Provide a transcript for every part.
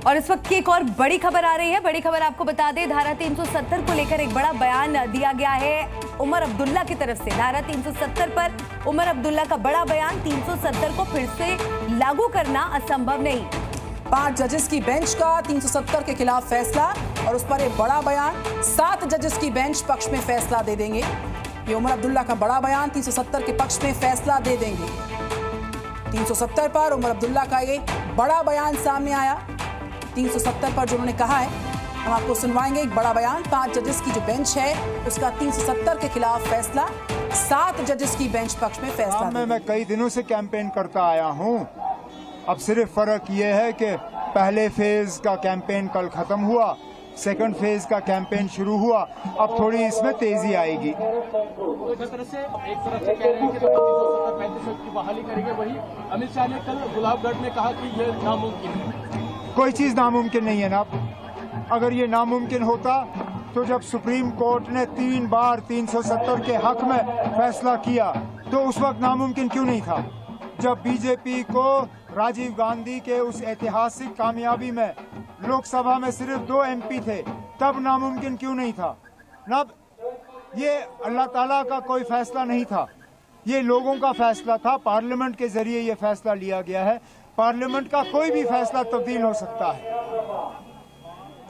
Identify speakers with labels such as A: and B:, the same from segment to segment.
A: और इस वक्त की एक और बड़ी खबर आ रही है। बड़ी खबर आपको बता दें, धारा 370 को लेकर एक बड़ा बयान दिया गया है उमर अब्दुल्ला की तरफ से। धारा 370 पर उमर अब्दुल्ला का बड़ा बयान, 370 को फिर से लागू करना असंभव नहीं।
B: 5 जजेस की बेंच का 370 के खिलाफ फैसला और उस पर एक बड़ा बयान। 7 जजेस की बेंच पक्ष में फैसला दे देंगे। ये उमर अब्दुल्ला का बड़ा बयान, 370 के पक्ष में फैसला दे देंगे। 370 पर उमर अब्दुल्ला का ये बड़ा बयान सामने आया। 370 पर जो उन्होंने कहा है, हम आपको सुनवाएंगे एक बड़ा बयान। 5 जजेस की जो बेंच है उसका 370 के खिलाफ फैसला, 7 जजेस की बेंच पक्ष में फैसला।
C: मैं कई दिनों से कैंपेन करता आया हूं। अब सिर्फ फर्क ये है कि पहले फेज का कैंपेन कल खत्म हुआ, सेकंड फेज का कैंपेन शुरू हुआ। अब थोड़ी इसमें तेजी आएगी।
D: एक तरफ से कह रहे हैं कि 370 की बहाली करेंगे, वही अमित शाह ने कल गुलाबगढ़ में कहा कि यह नामुमकिन है।
C: कोई चीज नामुमकिन नहीं है ना। अगर ये नामुमकिन होता तो जब सुप्रीम कोर्ट ने 3 बार 370 के हक में फैसला किया तो उस वक्त नामुमकिन क्यों नहीं था? जब बीजेपी को राजीव गांधी के उस ऐतिहासिक कामयाबी में लोकसभा में सिर्फ 2 MP थे, तब नामुमकिन क्यों नहीं था? ना, ये अल्लाह ताला का कोई फैसला नहीं था, ये लोगों का फैसला था। पार्लियामेंट के जरिए ये फैसला लिया गया है। पार्लियामेंट का कोई भी फैसला तब्दील हो सकता है।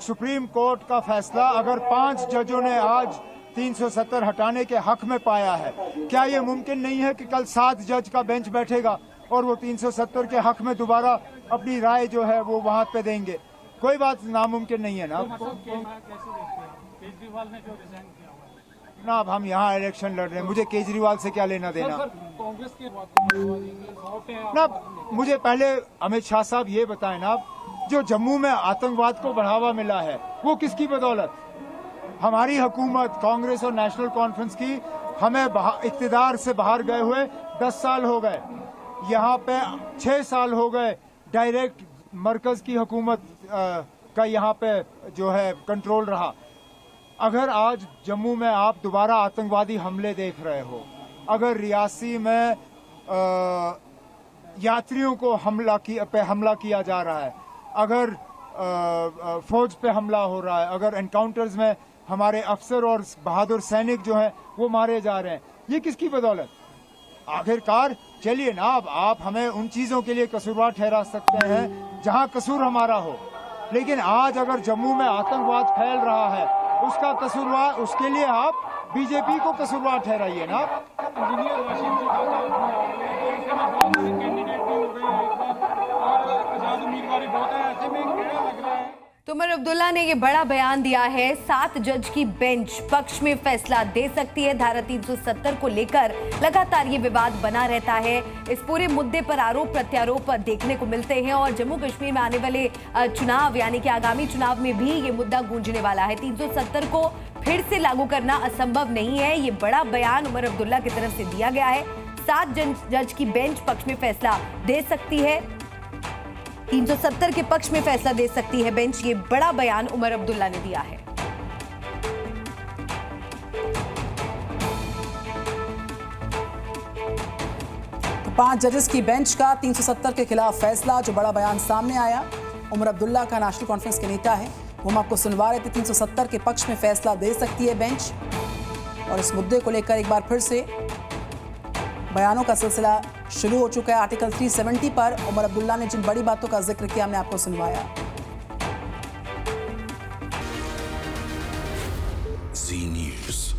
C: सुप्रीम कोर्ट का फैसला अगर 5 जजों ने आज 370 हटाने के हक में पाया है, क्या ये मुमकिन नहीं है कि कल 7 जज का बेंच बैठेगा और वो 370 के हक में दोबारा अपनी राय जो है वो वहां पे देंगे? कोई बात नामुमकिन नहीं है ना।
D: केजरीवाल ने जो रिजाइन किया हुआ
C: ना, अब हम यहाँ इलेक्शन लड़ रहे हैं, मुझे केजरीवाल से क्या लेना देना।
D: कांग्रेस के
C: ना, मुझे पहले अमित शाह साहब ये बताएं ना, जो जम्मू में आतंकवाद को बढ़ावा मिला है वो किसकी बदौलत? हमारी हुकूमत, कांग्रेस और नेशनल कॉन्फ्रेंस की, हमें इक्तिदार से बाहर गए हुए 10 साल हो गए। यहाँ पे 6 साल हो गए डायरेक्ट मरकज की हुकूमत का यहाँ पे जो है कंट्रोल रहा। अगर आज जम्मू में आप दोबारा आतंकवादी हमले देख रहे हो, अगर रियासी में यात्रियों को हमला किया जा रहा है, अगर फौज पे हमला हो रहा है, अगर एनकाउंटर्स में हमारे अफसर और बहादुर सैनिक जो हैं वो मारे जा रहे हैं, ये किसकी बदौलत? आखिरकार चलिए ना, अब आप हमें उन चीजों के लिए कसूरवार ठहरा सकते हैं जहां कसूर हमारा हो, लेकिन आज अगर जम्मू में आतंकवाद फैल रहा है उसका कसूरवार, उसके लिए आप बीजेपी को कसूरवार ठहराइए ना।
D: इंजीनियर राशिद जी बहुत सारे कैंडिडेट भी हो गए एक बार और आजाद उम्मीदवार बहुत है, ऐसे में क्या लग रहा है?
A: तो उमर अब्दुल्ला ने ये बड़ा बयान दिया है। 7 जज की बेंच पक्ष में फैसला दे सकती है। धारा 370 को लेकर लगातार ये विवाद बना रहता है। इस पूरे मुद्दे पर आरोप प्रत्यारोप देखने को मिलते हैं और जम्मू कश्मीर में आने वाले चुनाव यानी कि आगामी चुनाव में भी ये मुद्दा गूंजने वाला है। 370 को फिर से लागू करना असंभव नहीं है। ये बड़ा बयान उमर अब्दुल्ला की तरफ से दिया गया है। 7 जज की बेंच पक्ष में फैसला दे सकती है, 370 के पक्ष में फैसला दे सकती है बेंच। ये बड़ा बयान उमर अब्दुल्ला ने दिया है।
B: तो 5 जजेस की बेंच का 370 के खिलाफ फैसला, जो बड़ा बयान सामने आया। उमर अब्दुल्ला का नेशनल कॉन्फ्रेंस के नेता है, वो हम आपको सुनवा रहे थे। 370 के पक्ष में फैसला दे सकती है बेंच और इस मुद्दे को लेकर एक बार फिर से बयानों का सिलसिला शुरू हो चुका है। आर्टिकल 370 पर उमर अब्दुल्ला ने जिन बड़ी बातों का जिक्र किया, हमने आपको सुनवाया।
E: Zee News.